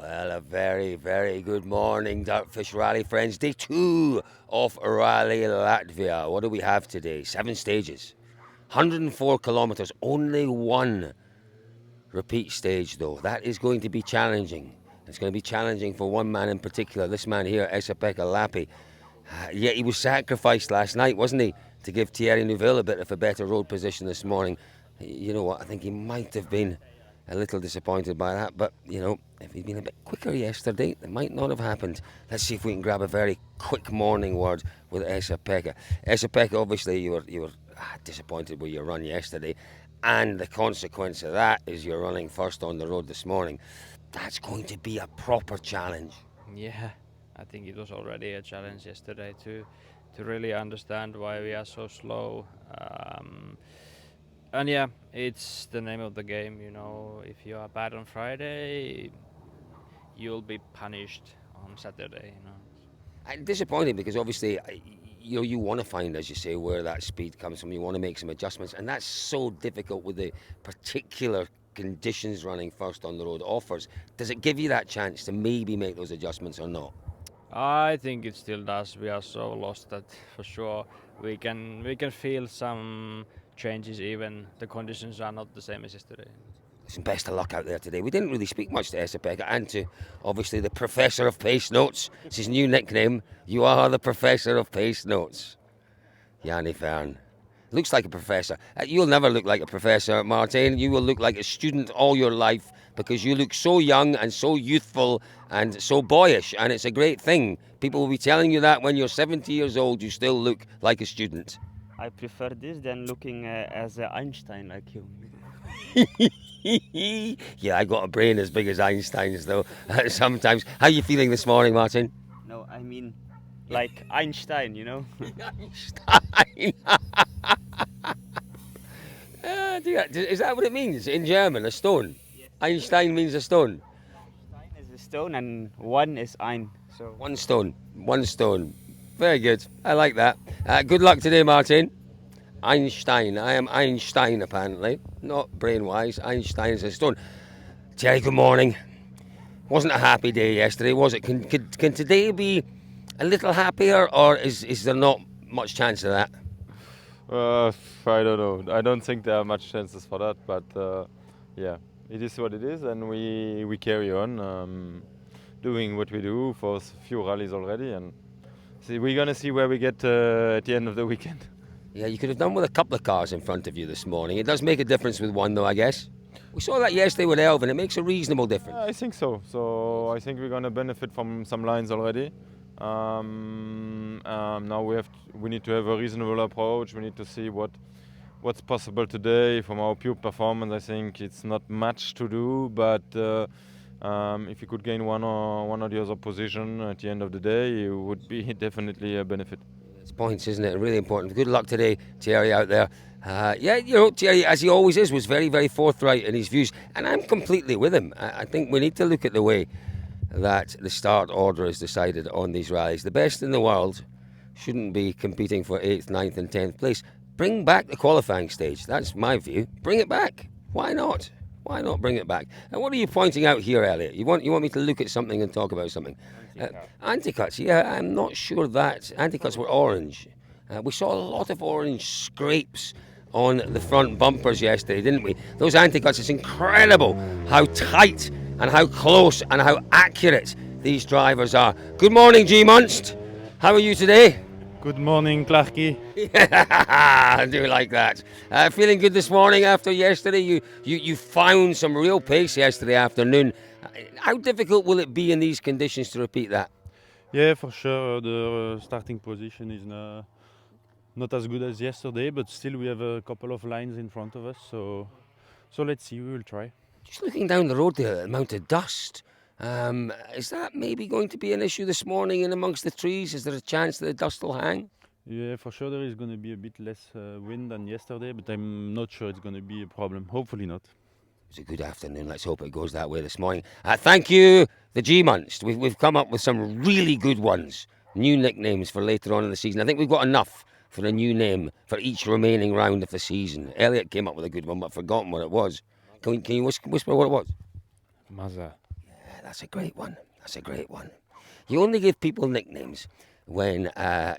Well, a very, very good morning, Dartfish Rally friends. Day 2 of Rally Latvia. What do we have today? 7 stages, 104 kilometres, only one repeat stage though. That is going to be challenging. It's going to be challenging for one man in particular, this man here, Esa-Pekka Lappi. Yet he was sacrificed last night, wasn't he, to give Thierry Neuville a bit of a better road position this morning. You know what, I think he might have been a little disappointed by that, but, you know, if he'd been a bit quicker yesterday, it might not have happened. Let's see if we can grab a very quick morning word with Esa-Pekka. Esa-Pekka, obviously, you were disappointed with your run yesterday, and the consequence of that is you're running first on the road this morning. That's going to be a proper challenge. Yeah, I think it was already a challenge yesterday to really understand why we are so slow. And yeah, it's the name of the game. You know, if you are bad on Friday, you'll be punished on Saturday. You know. I'm disappointed because obviously, you want to find, as you say, where that speed comes from. You want to make some adjustments, and that's so difficult with the particular conditions running first on the road offers. Does it give you that chance to maybe make those adjustments or not? I think it still does. We are so lost that for sure we can feel some changes. Even the conditions are not the same as yesterday. Listen, best of luck out there today. We didn't really speak much to Esa-Pekka and to, obviously, the Professor of Pace Notes. It's his new nickname. You are the Professor of Pace Notes. Yanni Fern. Looks like a professor. You'll never look like a professor, Martin. You will look like a student all your life because you look so young and so youthful and so boyish, and it's a great thing. People will be telling you that when you're 70 years old, you still look like a student. I prefer this than looking as Einstein like you. Yeah, I got a brain as big as Einstein's, though, sometimes. How are you feeling this morning, Martin? No, I mean like Einstein, you know? Einstein! Is that what it means in German, a stone? Yes. Einstein means a stone. Stein is a stone and one is ein. So One stone. One stone. Very good. I like that. Good luck today, Martin. Einstein. I am Einstein, apparently. Not brain-wise. Einstein is a stone. Terry, good morning. Wasn't a happy day yesterday, was it? Can today be a little happier, or is there not much chance of that? I don't know. I don't think there are much chances for that, but yeah, it is what it is, and we carry on doing what we do for a few rallies already, and we're gonna see where we get at the end of the weekend. Yeah, you could have done with a couple of cars in front of you this morning. It does make a difference with one, though, I guess. We saw that yesterday with Elvin. It makes a reasonable difference. I think so. So I think we're gonna benefit from some lines already. Now we need to have a reasonable approach. We need to see what's possible today from our pure performance. I think it's not much to do, but if you could gain one or the other position at the end of the day, it would be definitely a benefit. It's points, isn't it? Really important. Good luck today, Thierry, out there. Yeah, you know, Thierry, as he always is, was very, very forthright in his views, and I'm completely with him. I think we need to look at the way that the start order is decided on these rallies. The best in the world shouldn't be competing for 8th, 9th and 10th place. Bring back the qualifying stage. That's my view. Bring it back. Why not? Why not bring it back? And what are you pointing out here, Elliot? You want me to look at something and talk about something? Anti-cuts, yeah, I'm not sure that. Anti-cuts were orange. We saw a lot of orange scrapes on the front bumpers yesterday, didn't we? Those anti-cuts, it's incredible how tight and how close and how accurate these drivers are. Good morning, G. Munst. How are you today? Good morning, Clarky. I do like that. Feeling good this morning after yesterday? You found some real pace yesterday afternoon. How difficult will it be in these conditions to repeat that? Yeah, for sure. The starting position is not as good as yesterday, but still we have a couple of lines in front of us. So let's see. We will try. Just looking down the road there, the amount of dust. Is that maybe going to be an issue this morning in amongst the trees? Is there a chance that the dust will hang? Yeah, for sure there is going to be a bit less wind than yesterday, but I'm not sure it's going to be a problem. Hopefully not. It's a good afternoon. Let's hope it goes that way this morning. Thank you, the G-Munst. We've come up with some really good ones. New nicknames for later on in the season. I think we've got enough for a new name for each remaining round of the season. Elliot came up with a good one, but I've forgotten what it was. Can you whisper what it was? Maza. That's a great one. That's a great one. You only give people nicknames when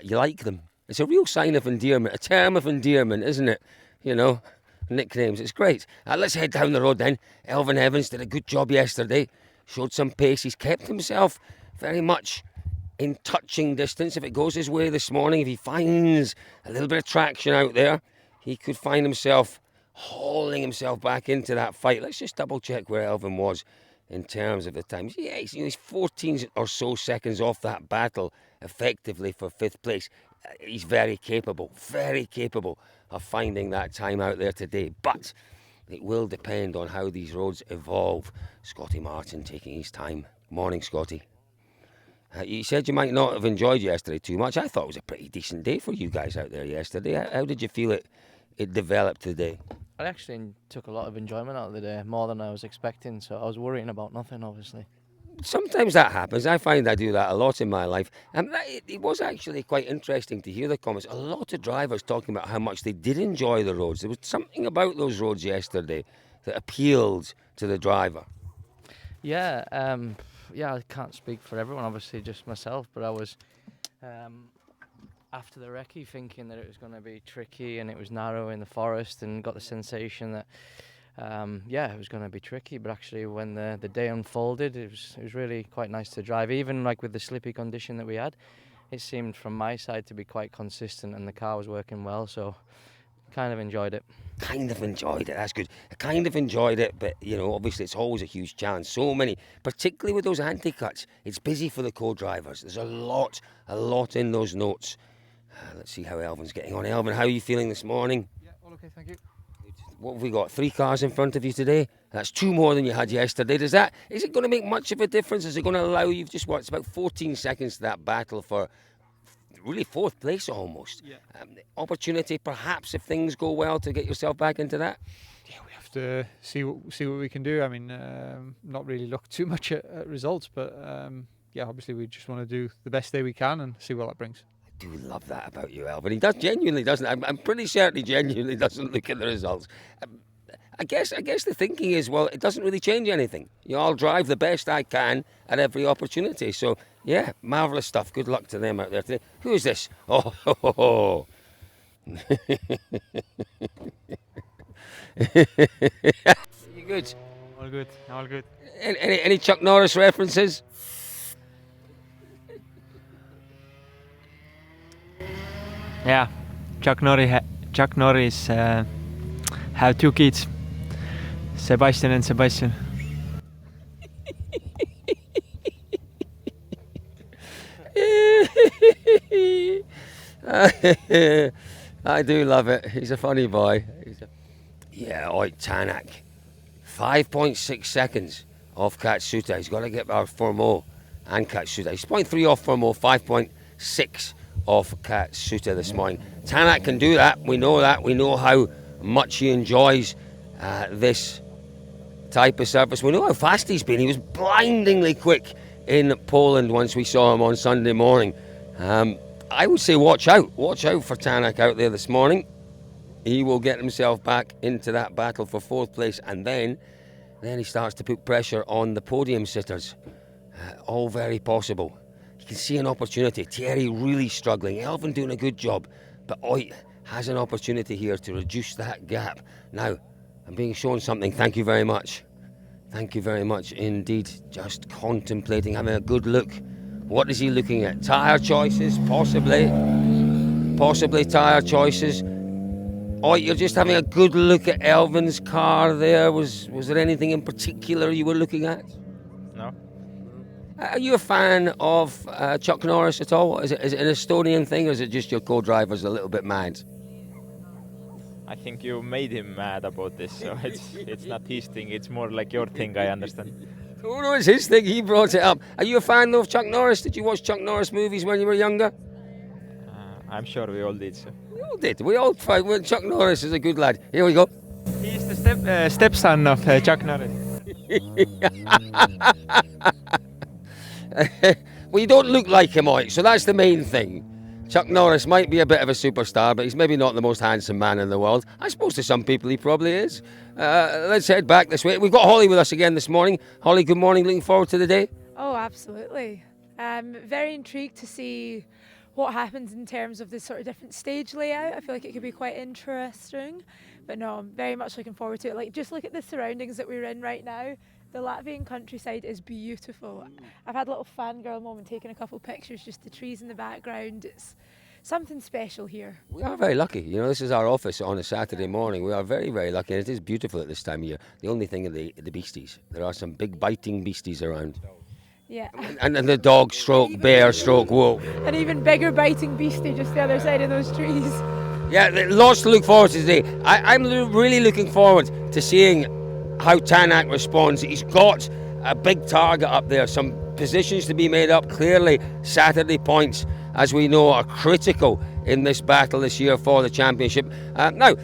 you like them. It's a real sign of endearment, a term of endearment, isn't it? You know, nicknames. It's great. Let's head down the road then. Elfyn Evans did a good job yesterday. Showed some pace. He's kept himself very much in touching distance. If it goes his way this morning, if he finds a little bit of traction out there, he could find himself hauling himself back into that fight. Let's just double check where Elfyn was in terms of the times. Yeah, he's 14 or so seconds off that battle effectively for 5th place. He's very capable of finding that time out there today. But it will depend on how these roads evolve. Scotty Martin taking his time. Morning, Scotty. You said you might not have enjoyed yesterday too much. I thought it was a pretty decent day for you guys out there yesterday. How did you feel it developed today? I actually took a lot of enjoyment out of the day, more than I was expecting, so I was worrying about nothing, obviously. Sometimes that happens. I find I do that a lot in my life. And it was actually quite interesting to hear the comments. A lot of drivers talking about how much they did enjoy the roads. There was something about those roads yesterday that appealed to the driver. Yeah, I can't speak for everyone, obviously, just myself, but I was, after the recce, thinking that it was going to be tricky and it was narrow in the forest, and got the sensation that it was going to be tricky, but actually when the day unfolded, it was really quite nice to drive. Even like with the slippy condition that we had, it seemed from my side to be quite consistent, and the car was working well, so kind of enjoyed it. Kind of enjoyed it, that's good. I kind of enjoyed it, but you know, obviously it's always a huge challenge. So many, particularly with those anti-cuts, it's busy for the co-drivers. There's a lot in those notes. Let's see how Elfyn's getting on. Elfyn, how are you feeling this morning? Yeah, all okay, thank you. What have we got? 3 cars in front of you today? That's 2 more than you had yesterday. Is it going to make much of a difference? Is it going to allow you, just what, it's about 14 seconds to that battle for really 4th place almost? Yeah. Opportunity perhaps, if things go well, to get yourself back into that? Yeah, we have to see what we can do. I mean, not really look too much at results, but obviously we just want to do the best day we can and see what that brings. I do love that about you, Elfyn. He genuinely doesn't. I'm pretty certain he genuinely doesn't look at the results. I guess the thinking is, well, it doesn't really change anything. I'll drive the best I can at every opportunity. So, yeah, marvellous stuff. Good luck to them out there today. Who is this? Oh, ho, ho, ho. You good? All good, all good. Any Chuck Norris references? Yeah, Chuck Norris have 2 kids, Sebastian and Sebastian. I do love it. He's a funny boy. Tanak. 5.6 seconds off Katsuta. He's got to get our Formeau and Katsuta. He's 0.3 off Formeau, 5.6 off Katsuta this morning. Tanak can do that. We know that. We know how much he enjoys this type of surface. We know how fast he's been. He was blindingly quick in Poland once we saw him on Sunday morning. I would say watch out for Tanak out there this morning. He will get himself back into that battle for 4th place, and then he starts to put pressure on the podium sitters. All very possible. You can see an opportunity. Thierry really struggling. Elfyn doing a good job, but Oit has an opportunity here to reduce that gap. Now, I'm being shown something. Thank you very much. Thank you very much indeed. Just contemplating, having a good look. What is he looking at? Tyre choices, possibly tyre choices. Oh, you're just having a good look at Elfyn's car there. Was there anything in particular you were looking at? No. Are you a fan of Chuck Norris at all? Is it an Estonian thing, or is it just your co-driver's a little bit mad? I think you made him mad about this, so it's not his thing. It's more like your thing, I understand. Oh no, it's his thing. He brought it up. Are you a fan of Chuck Norris? Did you watch Chuck Norris movies when you were younger? I'm sure we all did, so. We all did. We all tried. Well, Chuck Norris is a good lad. Here we go. He's the stepson of Chuck Norris. Well, you don't look like him, Oit, so that's the main thing. Chuck Norris might be a bit of a superstar, but he's maybe not the most handsome man in the world. I suppose to some people he probably is. Let's head back this way. We've got Holly with us again this morning. Holly, good morning. Looking forward to the day? Oh, absolutely. Very intrigued to see what happens in terms of the sort of different stage layout. I feel like it could be quite interesting. But no, I'm very much looking forward to it. Like, just look at the surroundings that we're in right now. The Latvian countryside is beautiful. I've had a little fangirl moment taking a couple of pictures, just the trees in the background. It's something special here. We are very lucky. You know, this is our office on a Saturday morning. We are very, very lucky, and it is beautiful at this time of year. The only thing are the beasties. There are some big biting beasties around. Yeah. And the dog stroke, bear stroke, wolf. An even bigger biting beastie just the other side of those trees. Yeah, lots to look forward to today. I'm really looking forward to seeing how Tanak responds. He's got a big target up there, some positions to be made up. Clearly, Saturday points, as we know, are critical in this battle this year for the championship. Now,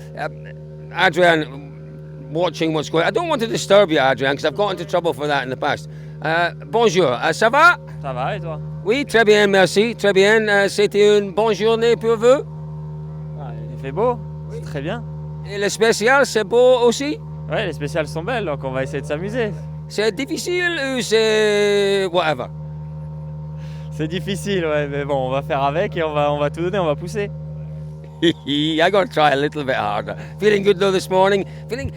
Adrian, watching what's going on. I don't want to disturb you, Adrian, because I've got into trouble for that in the past. Bonjour, ça va? Ça va et toi? Oui, très bien, merci, très bien. C'était une bonne journée pour vous? Ah, il fait beau, c'est très bien. Et le spécial, c'est beau aussi? Ouais, les spéciales sont belles, donc on va essayer de s'amuser. C'est difficile ou c'est whatever? C'est difficile, ouais, mais bon, on va faire avec et on va tout donner, on va pousser. I got to try a little bit harder. Feeling good though this morning. Feeling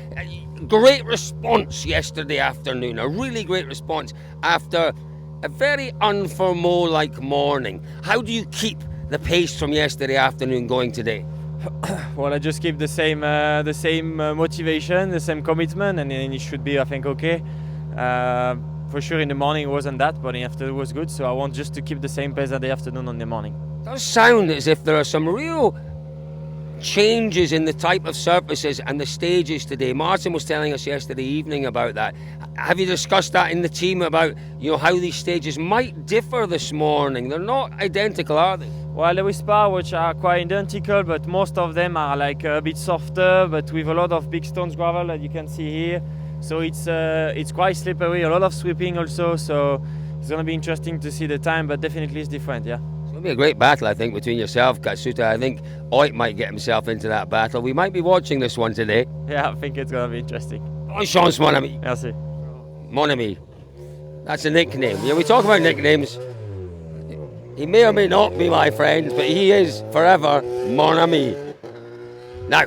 great response yesterday afternoon. A really great response after a very unformo-like morning. How do you keep the pace from yesterday afternoon going today? Well, I just keep the same motivation, the same commitment, and then it should be, I think, okay. For sure, in the morning it wasn't that, but in the afternoon it was good. So I want just to keep the same pace at the afternoon on the morning. It does sound as if there are some real changes in the type of surfaces and the stages today. Martin was telling us yesterday evening about that. Have you discussed that in the team about, you know, how these stages might differ this morning? They're not identical, are they? Well, there is parts which are quite identical, but most of them are like a bit softer, but with a lot of big stones gravel that you can see here. So it's quite slippery, a lot of sweeping also. So it's going to be interesting to see the time, but definitely it's different, yeah. It's going to be a great battle, I think, between yourself, Katsuta. I think Oit might get himself into that battle. We might be watching this one today. Yeah, I think it's going to be interesting. Bonne chance, mon ami. Merci. Mon ami. That's a nickname. Yeah, we talk about nicknames. He may or may not be my friend, but he is forever mon ami. Now,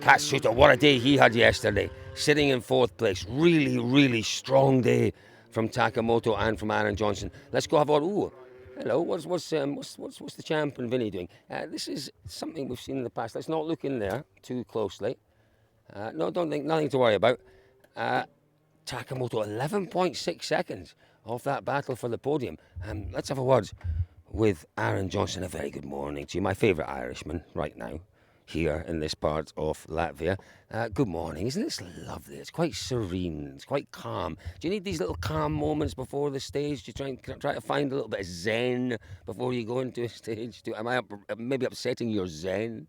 Katsuta, what a day he had yesterday. Sitting in fourth place. Really, really strong day from Takamoto and from Aaron Johnson. Let's go have a... Ooh, hello, what's the champ and Vinny doing? This is something we've seen in the past. Let's not look in there too closely. No, don't think, nothing to worry about. Takamoto, 11.6 seconds off that battle for the podium. Let's have a word with Aaron Johnson. A very good morning to you, my favourite Irishman right now, here in this part of Latvia. Good morning. Isn't this lovely? It's quite serene. It's quite calm. Do you need these little calm moments before the stage? Do you try to find a little bit of zen before you go into a stage? Am I maybe upsetting your zen?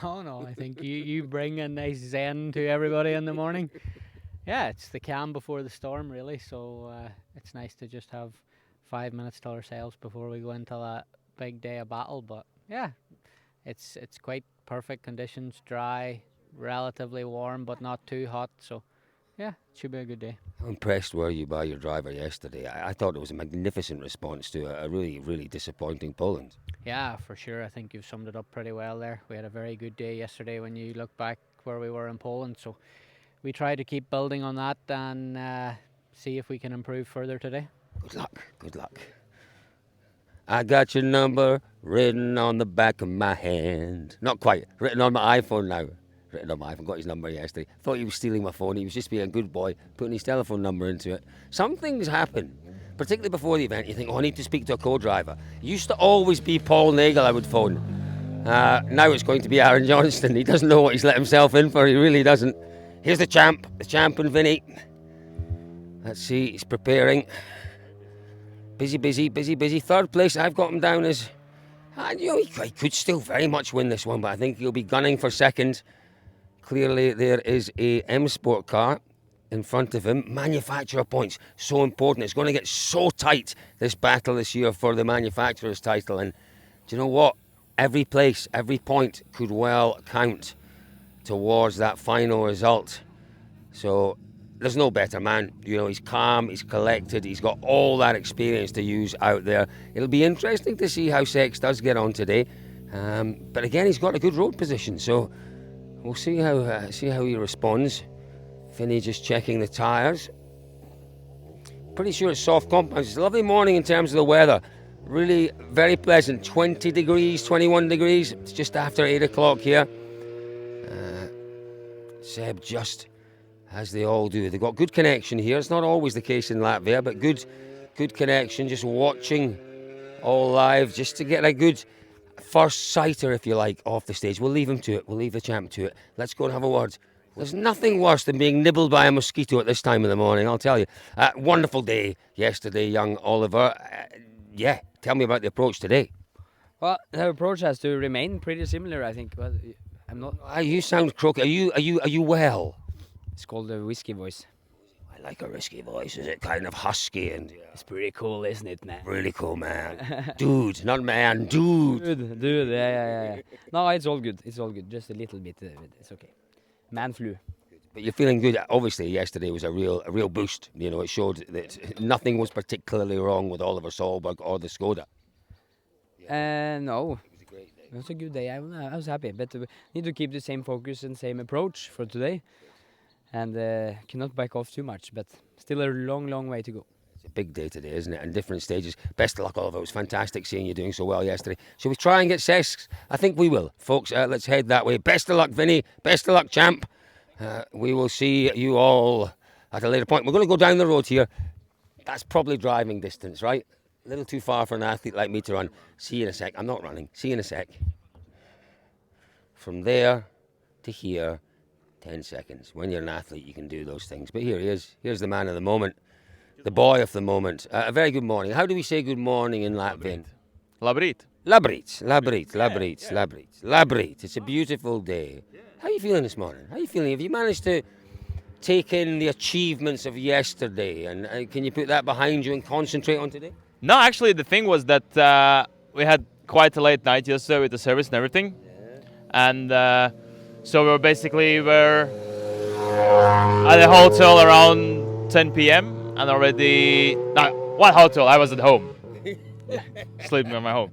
No, I think you bring a nice zen to everybody in the morning. Yeah, it's the calm before the storm, really. So it's nice to just have 5 minutes to ourselves before we go into that big day of battle. But yeah, it's quite perfect conditions, dry, relatively warm, but not too hot. So yeah, it should be a good day. How impressed were you by your driver yesterday? I thought it was a magnificent response to a really, really disappointing Poland. Yeah, for sure. I think you've summed it up pretty well there. We had a very good day yesterday when you look back where we were in Poland. So we try to keep building on that and see if we can improve further today. Good luck, good luck. I got your number written on the back of my hand. Not quite, written on my iPhone now. Written on my iPhone, got his number yesterday. Thought he was stealing my phone. He was just being a good boy, putting his telephone number into it. Some things happen, particularly before the event. You think, oh, I need to speak to a co-driver. It used to always be Paul Nagel I would phone. Now it's going to be Aaron Johnston. He doesn't know what he's let himself in for. He really doesn't. Here's the champ and Vinny. Let's see, he's preparing. Busy. Third place, I've got him down as... he could still very much win this one, but I think he'll be gunning for second. Clearly, there is a M Sport car in front of him. Manufacturer points, so important. It's going to get so tight, this battle this year for the manufacturer's title. And Do you know what? Every place, every point could well count towards that final result. So there's no better man. You know, he's calm, he's collected, he's got all that experience to use out there. It'll be interesting to see how Sex does get on today. But again, he's got a good road position, so we'll see how he responds. Finney just checking the tyres. Pretty sure it's soft compounds. It's a lovely morning in terms of the weather. Really very pleasant. 20 degrees, 21 degrees. It's just after 8 o'clock here. Seb just, as they all do. They've got good connection here. It's not always the case in Latvia, but good connection. Just watching all live, just to get a good first sighter, if you like, off the stage. We'll leave him to it. We'll leave the champ to it. Let's go and have a word. There's nothing worse than being nibbled by a mosquito at this time of the morning, I'll tell you. Wonderful day yesterday, young Oliver. Tell me about the approach today. Well, the approach has to remain pretty similar, I think. But I'm not. You sound croaky. Are you well? It's called a whiskey voice. I like a risky voice. Is it kind of husky and? It's pretty cool, isn't it, man? Really cool, man. Dude, not man, dude. Dude. Yeah. No, it's all good. It's all good. Just a little bit. It's okay. Man flu. But you're feeling good. Obviously, yesterday was a real boost. You know, it showed that nothing was particularly wrong with Oliver Solberg or the Skoda. No. It was a good day. I was happy, but need to keep the same focus and same approach for today, and cannot back off too much. But still a long way to go. It's a big day today, isn't it? And different stages. Best of luck, Oliver. It was fantastic seeing you doing so well yesterday. Shall we try and get Sesk? I think we will, folks. Let's head that way. Best of luck, Vinny. Best of luck, champ. We will see you all at a later point. We're going to go down the road here. That's probably driving distance, right? A little too far for an athlete like me to run. See you in a sec. I'm not running. See you in a sec. From there to here, 10 seconds. When you're an athlete, you can do those things. But here he is. Here's the man of the moment. The boy of the moment. A very good morning. How do we say good morning in Latvian? Labrit. Labrit. It's a beautiful day. How are you feeling this morning? How are you feeling? Have you managed to take in the achievements of yesterday? And can you put that behind you and concentrate on today? No, actually, the thing was that we had quite a late night yesterday with the service and everything. And so we were basically at the hotel around 10 p.m. and already... No, what hotel? I was at home. Sleeping at my home.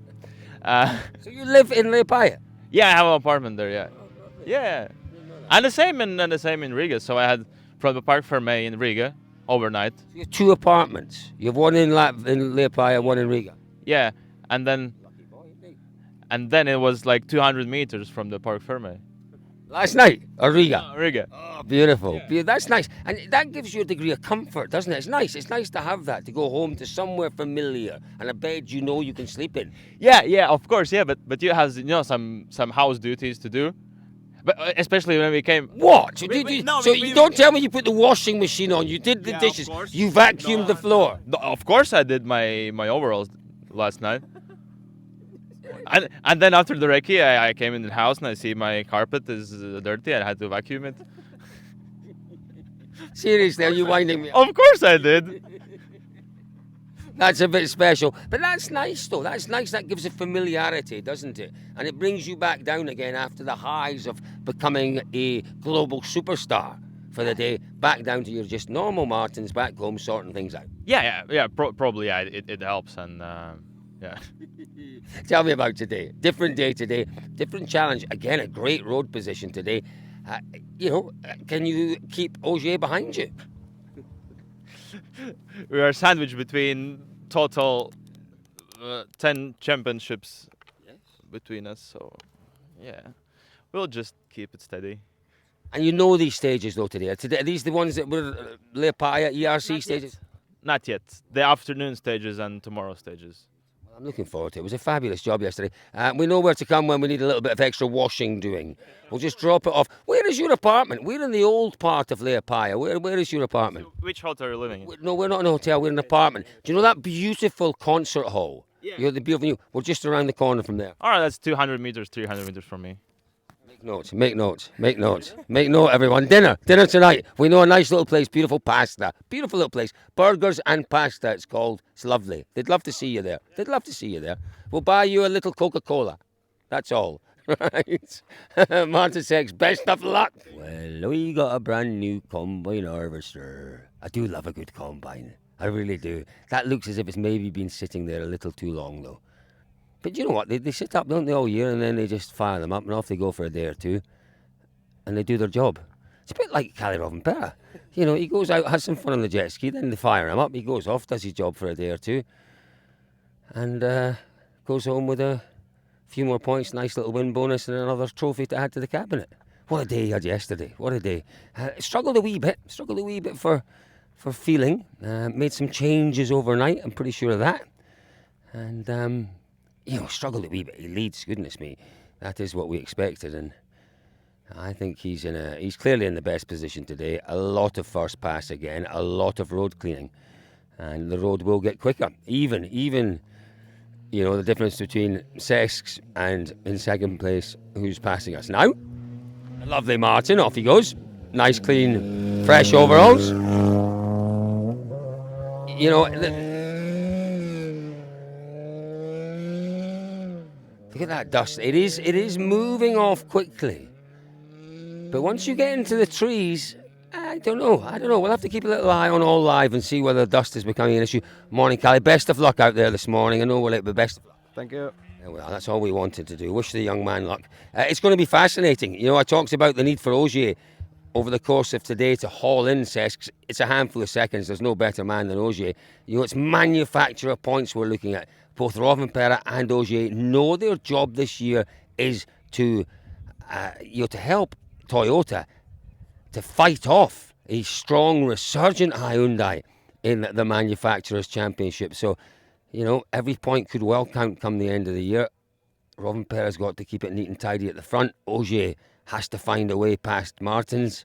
So you live in Liepāja? Yeah, I have an apartment there, yeah. Yeah. And the same in Riga. So I had from the Park Ferme in Riga overnight. So you have 2 apartments. You have one in Liepāja, one in Riga. Yeah, and then it was like 200 meters from the Park Ferme. Last night, or Riga? No, Riga. Oh, beautiful. Yeah. That's nice. And that gives you a degree of comfort, doesn't it? It's nice. It's nice to have that, to go home to somewhere familiar and a bed you know you can sleep in. Yeah, of course, yeah, but you have some house duties to do. But especially when we came. What? You don't tell me you put the washing machine on. You did the dishes. You vacuumed the floor. No, of course, I did my overalls last night. And then after the recce, I came in the house and I see my carpet is dirty. I had to vacuum it. Seriously, are you winding me up? Of course I did. That's a bit special. But that's nice, though. That's nice. That gives a familiarity, doesn't it? And it brings you back down again after the highs of becoming a global superstar for the day. Back down to your just normal Martins back home sorting things out. Probably, yeah. It helps. And, yeah. Tell me about today. Different day today. Different challenge. Again, a great road position today. Can you keep Ogier behind you? We are sandwiched between total 10 championships between us, so yeah, we'll just keep it steady. And you know these stages though today. Are these the ones that were Liepāja ERC stages? Not yet. The afternoon stages and tomorrow stages. I'm looking forward to it. It was a fabulous job yesterday. We know where to come when we need a little bit of extra washing doing. We'll just drop it off. Where is your apartment? We're in the old part of Liepāja. Where is your apartment? So which hotel are you living in? No, we're not in a hotel. We're in an apartment. Do you know that beautiful concert hall? Yeah. You're the beautiful view. We're just around the corner from there. All right, that's 200 meters, 300 meters from me. Notes, make notes, make notes, make note, everyone. Dinner tonight. We know a nice little place, beautiful pasta, beautiful little place. Burgers and pasta, it's called. It's lovely. They'd love to see you there. They'd love to see you there. We'll buy you a little Coca-Cola. That's all. Right. Martin Sex, best of luck. Well, we got a brand new combine harvester. I do love a good combine. I really do. That looks as if it's maybe been sitting there a little too long, though. But you know what? They sit up, don't they, all year, and then they just fire them up, and off they go for a day or two, and they do their job. It's a bit like Cali Rovanperä. You know, he goes out, has some fun on the jet ski, then they fire him up, he goes off, does his job for a day or two, and goes home with a few more points, nice little win bonus, and another trophy to add to the cabinet. What a day he had yesterday. What a day. Struggled a wee bit for feeling. Made some changes overnight, I'm pretty sure of that. And, struggled a wee bit. He leads, goodness me. That is what we expected, and I think he's clearly in the best position today. A lot of first pass again, a lot of road cleaning, and the road will get quicker. Even the difference between Sesks and in second place, who's passing us now. Lovely Martin, off he goes. Nice, clean, fresh overalls. Look at that dust. It is moving off quickly. But once you get into the trees, I don't know. We'll have to keep a little eye on All Live and see whether dust is becoming an issue. Morning, Cali. Best of luck out there this morning. I know we'll be best of luck. Thank you. Well, that's all we wanted to do. Wish the young man luck. It's going to be fascinating. I talked about the need for Ogier over the course of today to haul in Sesks. It's a handful of seconds. There's no better man than Ogier. It's manufacturer points we're looking at. Both Rovanperä and Ogier know their job this year is to help Toyota to fight off a strong, resurgent Hyundai in the Manufacturers' Championship. So, every point could well count come the end of the year. Rovanperä's got to keep it neat and tidy at the front. Ogier has to find a way past Martins.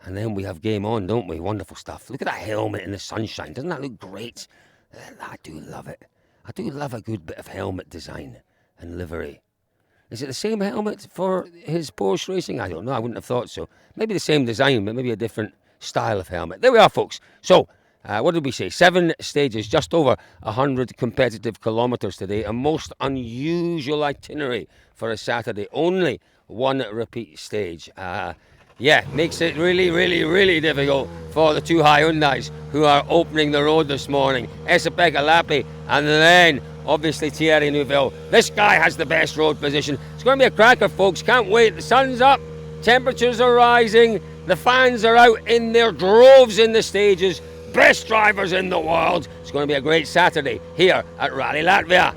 And then we have game on, don't we? Wonderful stuff. Look at that helmet in the sunshine. Doesn't that look great? I do love it. I do love a good bit of helmet design and livery. Is it the same helmet for his Porsche racing? I don't know. I wouldn't have thought so. Maybe the same design, but maybe a different style of helmet. There we are, folks. So, what did we say? 7 stages, just over 100 competitive kilometres today. A most unusual itinerary for a Saturday. Only 1 repeat stage. Makes it really, really, really difficult for the 2 Hyundais who are opening the road this morning. Esa-Pekka Lappi and then, obviously, Thierry Neuville. This guy has the best road position. It's going to be a cracker, folks. Can't wait. The sun's up. Temperatures are rising. The fans are out in their droves in the stages. Best drivers in the world. It's going to be a great Saturday here at Rally Latvia.